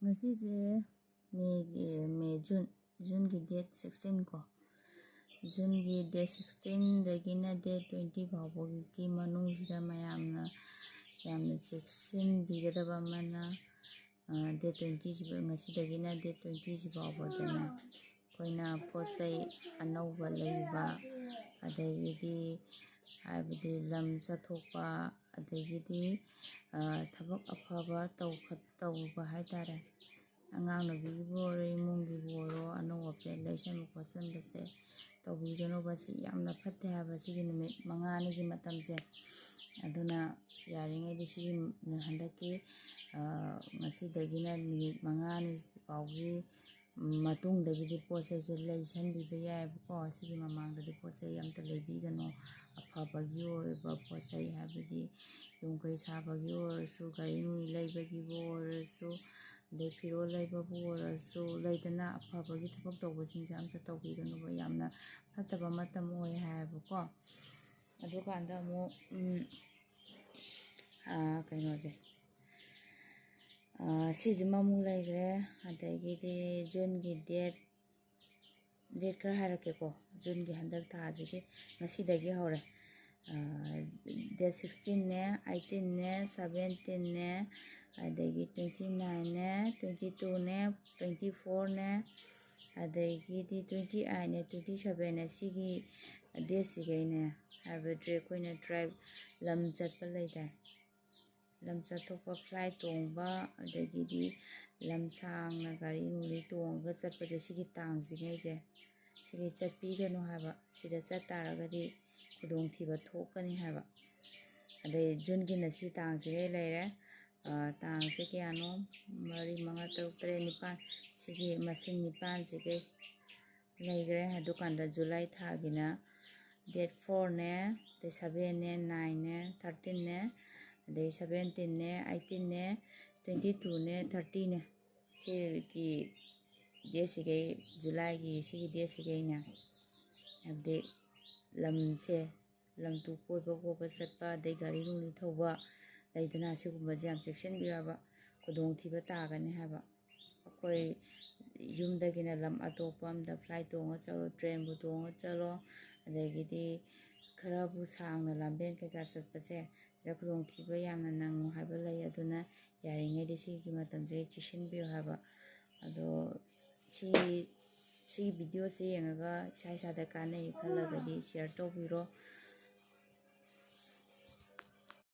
ꯉꯁꯤꯁꯦ ꯖꯨꯟꯒꯤ ꯗꯦꯠ 16 ꯀꯣ ꯖꯨꯟꯒꯤ ꯗꯦꯠ 16ꯗꯒꯤꯅ ꯗꯦꯠ 20 ꯐꯥꯎꯕꯒꯤ ꯃꯅꯨꯡꯁꯤꯗ ꯃꯌꯥꯝꯅ ꯌꯥꯝꯅ ꯆꯦꯛꯁꯤꯟꯕꯤꯒꯗꯕ ꯑꯃꯅ ꯗꯦꯠ 20 ꯉꯁꯤꯗꯒꯤꯅ ꯗꯦꯠ 20 ꯐꯥꯎꯕꯗꯅꯦ ꯑꯩꯈꯣꯏꯅ ꯄꯣꯠ ꯆꯩ ꯑꯅꯧꯕ ꯂꯩꯕ ꯑꯗꯒꯤꯗꯤ ꯍꯥꯏꯕꯗꯤ ꯂꯝ ꯆꯠꯊꯣꯛꯄ ꯑꯗꯒꯤꯗꯤ ꯊꯕꯛ ꯑꯐꯕ ꯇꯧꯕ ꯍꯥꯏꯇꯥꯔꯦ ꯑꯉꯥꯡ ꯅꯨꯕꯤꯒꯤꯕꯨ ꯑꯣꯏꯔꯣ ꯏꯃꯨꯡꯒꯤꯕꯨ ꯑꯣꯏꯔో ꯑꯅꯧ ꯑꯄꯦꯠ ꯂꯩꯁꯟꯕ ꯈꯣꯠꯆꯟꯕꯁꯦ ꯇꯧꯕꯤꯒꯅꯨꯕ ꯁꯤ ꯌꯥꯝꯅ ꯐꯠꯇꯦ ꯍꯥꯏꯕ ꯁꯤꯒꯤ ꯅꯨꯃꯤꯠ 5ꯅꯤꯒꯤ ꯃꯇꯝꯁꯦ ꯑꯗꯨꯅ ꯌꯥꯔꯤꯉꯩꯗꯤ ꯁꯤꯒꯤ ꯍꯟꯗꯛꯀꯤ ꯉꯁꯤꯗꯒꯤꯅ ꯅꯨꯃꯤꯠ 5ꯅꯤ ꯐꯥꯎꯒꯤ ꯃꯇꯨꯡꯗꯒꯤꯗꯤ ꯄꯣꯠ ꯆꯩꯁꯦ ꯂꯩꯁꯟꯕꯤꯕ ꯌꯥꯏꯑꯕꯀꯣ ꯁꯤꯒꯤ ꯃꯃꯥꯡꯗꯗꯤ ꯄꯣꯠ ꯆꯩ ꯑꯝꯇ ꯂꯩꯕꯤꯒꯅꯨ ꯑꯐꯕꯒꯤ ꯑꯣꯏꯕ ꯄꯣꯠ ꯆꯩ ꯍꯥꯏꯕꯗꯤ ꯌꯨꯝ ꯀꯩ ꯁꯥꯕꯒꯤ ꯑꯣꯏꯔꯁꯨ ꯒꯥꯔꯤ ꯅꯨꯡꯂꯤ ꯂꯩꯕꯒꯤꯕꯨ ꯑꯣꯏꯔꯁꯨ ꯑꯗꯩ ꯐꯤꯔꯣꯜ ꯂꯩꯕꯕꯨ ꯑꯣꯏꯔꯁꯨ ꯂꯩꯗꯅ ꯑꯐꯕꯒꯤ ꯊꯕꯛ ꯇꯧꯕꯁꯤꯡꯁꯦ ꯑꯝꯇ ꯇꯧꯕꯤꯒꯅꯨꯕ ꯌꯥꯝꯅ ꯐꯠꯇꯕ ꯃꯇꯝ ꯑꯣꯏ ꯍꯥꯏꯌꯦꯕꯀꯣ ꯑꯗꯨꯀꯥꯟꯗ ꯑꯃꯨꯛ ꯀꯩꯅꯣꯁꯦ ꯁꯤꯁꯤꯃ ꯑꯃꯨꯛ ꯂꯩꯈ꯭ꯔꯦ ꯑꯗꯒꯤꯗꯤ ꯖꯨꯟꯒꯤ ꯗꯦꯠ ꯈꯔ ꯍꯥꯏꯔꯛꯀꯦꯀꯣ ꯖꯨꯟꯒꯤ ꯍꯟꯗꯛ ꯊꯥꯁꯤꯒꯤ ꯉꯁꯤꯗꯒꯤ ꯍꯧꯔꯦ ꯗꯦꯠ 16ꯅꯦ 18ꯅꯦ 17ꯅꯦ ꯑꯗꯒꯤ 29ꯅꯦ 22ꯅꯦ 24ꯅꯦ ꯑꯗꯒꯤꯗꯤ 28ꯅꯦ 27ꯅꯦ ꯁꯤꯒꯤ ꯗꯦꯠꯁꯤꯒꯩꯅꯦ ꯍꯥꯏꯕꯗꯤ ꯑꯩꯈꯣꯏꯅ ꯇ꯭ꯔꯥꯏꯕ ꯂꯝ ꯆꯠꯄ ꯂꯩꯗꯥꯏ ꯂꯝ ꯆꯠꯊꯣꯛꯄ ꯐ꯭ꯂꯥꯏꯠ ꯇꯣꯡꯕ ꯑꯗꯒꯤꯗꯤ ꯂꯝ ꯁꯥꯡꯅ ꯒꯥꯔꯤ ꯅꯨꯡꯂꯤ ꯇꯣꯡꯉꯒ ꯆꯠꯄꯁꯦ ꯁꯤꯒꯤ ꯇꯥꯡꯁꯤꯉꯩꯁꯦ ꯁꯤꯒꯤ ꯆꯠꯄꯤꯒꯅꯨ ꯍꯥꯏꯕ ꯁꯤꯗ ꯆꯠꯇꯥꯔꯒꯗꯤ ꯈꯨꯗꯣꯡꯊꯤꯕ ꯊꯣꯛꯀꯅꯤ ꯍꯥꯏꯕ ꯑꯗꯩ ꯖꯨꯟꯒꯤꯅ ꯁꯤ ꯇꯥꯡꯁꯤꯒꯩ ꯂꯩꯔꯦ ꯇꯥꯡꯁꯦ ꯀꯌꯥꯅꯣ 4 5 6 7 9 ꯁꯤꯒꯤ ꯃꯁꯤꯡ 9ꯁꯤꯒꯩ ꯂꯩꯈ꯭ꯔꯦ ꯑꯗꯨꯀꯥꯟꯗ ꯖꯨꯂꯥꯏ ꯊꯥꯒꯤꯅ ꯗꯦꯠ 4ꯅꯦ ꯑꯗꯩ 7ꯅꯦ 9ꯅꯦ 13ꯅꯦ ꯑꯗꯩ 17ꯅꯦ 18ꯅꯦ 22ꯅꯦ 30ꯅꯦ ꯁꯤꯒꯤ ꯗꯦꯠꯁꯤꯒꯩ ꯖꯨꯂꯥꯏꯒꯤ ꯁꯤꯒꯤ ꯗꯦꯠꯁꯤꯒꯩꯅꯦ ꯍꯥꯏꯕꯗꯤ ꯂꯝꯁꯦ ꯂꯝꯇꯨ ꯀꯣꯏꯕ ꯈꯣꯠꯄ ꯆꯠꯄ ꯑꯗꯩ ꯒꯥꯔꯤ ꯅꯨꯡꯂꯤ ꯊꯧꯕ ꯂꯩꯗꯅ ꯁꯤꯒꯨꯝꯕꯁꯦ ꯌꯥꯝ ꯆꯦꯛꯁꯤꯟꯕꯤꯌꯨ ꯍꯥꯏꯕ ꯈꯨꯗꯣꯡꯊꯤꯕ ꯇꯥꯒꯅꯤ ꯍꯥꯏꯕ ꯑꯩꯈꯣই ꯌꯨꯝꯗꯒꯤꯅ ꯂꯝ ꯑꯇꯣꯞꯄ ꯑꯝꯗ ꯐ꯭ꯂꯥꯏꯠ ꯇꯣꯡꯉ ꯆꯠꯂꯣ ꯇ꯭ꯔꯦꯟꯕꯨ ꯇꯣꯡꯉ ꯆꯠꯂꯣ ꯑꯗꯒꯤꯗꯤ ꯈꯔꯕꯨ ꯁꯥꯡꯅ ꯂꯝꯕꯦꯟ ꯀꯩꯀꯥ ꯆꯠꯄꯁꯦ ꯁꯤꯗ ꯈꯨꯗꯣꯡꯊꯤꯕ ꯌꯥꯝꯅ ꯅꯪꯉꯨ ꯍꯥꯏꯕ ꯂꯩ ꯑꯗꯨꯅ ꯌꯥꯔꯤꯉꯩꯗꯤ ꯁꯤꯒꯤ ꯃꯇꯝꯁꯦ ꯆꯦꯛꯁꯤꯟꯕꯤꯌꯨ ꯍꯥꯏꯕ ꯑꯗꯣ ꯁꯤ ꯚꯤꯗꯤꯑꯣꯁꯦ ꯌꯦꯡꯉꯒ ꯏꯁꯥꯗ ꯀꯥꯟꯅꯩ ꯈꯜꯂꯒꯗꯤ ꯁꯤꯌꯔ ꯇꯧꯕꯤꯔꯣ